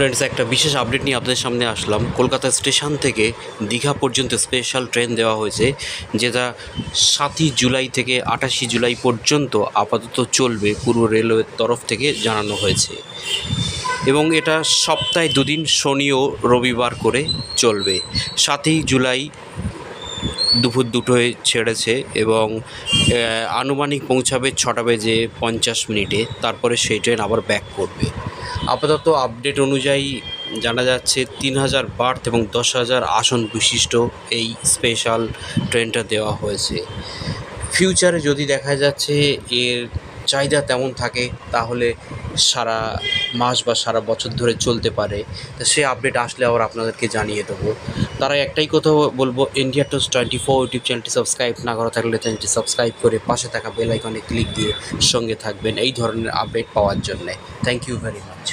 Friends, একটা বিশেষ update নিয়ে আপনাদের সামনে আসলাম। কলকাতা স্টেশন থেকে দীঘা পর্যন্ত স্পেশাল ট্রেন দেওয়া হয়েছে, যেটা 7ই জুলাই থেকে 28শে জুলাই পর্যন্ত আপাতত চলবে, পূর্ব রেলওয়ের তরফ থেকে জানানো হয়েছে। এবং এটা সপ্তাহে দুদিন, শনি ও রবিবার করে চলবে। 7ই জুলাই দুপুর 2টোয় ছেড়েছে এবং আনুমানিক পৌঁছাবে 6:50 তারপরে সেই ট্রেন আবার ব্যাক করবে। আপাতত আপডেট অনুযায়ী জানা যাচ্ছে 3000 বার্থ এবং 10,000 আসন বিশিষ্ট এই স্পেশাল ট্রেনটা দেওয়া হয়েছে। ফিউচারে যদি দেখা যাচ্ছে এর চাহিদা তেমন থাকে, তাহলে সারা মাস বা সারা বছর ধরে চলতে পারে। তো সে আপডেট আসলে আবার আপনাদেরকে জানিয়ে দেবো। তারা একটাই কথা বলবো, ইন্ডিয়া টুস 24 ইউটিউব চ্যানেলটি সাবস্ক্রাইব না করা থাকলে চ্যানেলটি সাবস্ক্রাইব করে পাশে থাকা বেল আইকনে ক্লিক দিয়ে সঙ্গে থাকবেন এই ধরনের আপডেট পাওয়ার জন্যে। Thank you very much.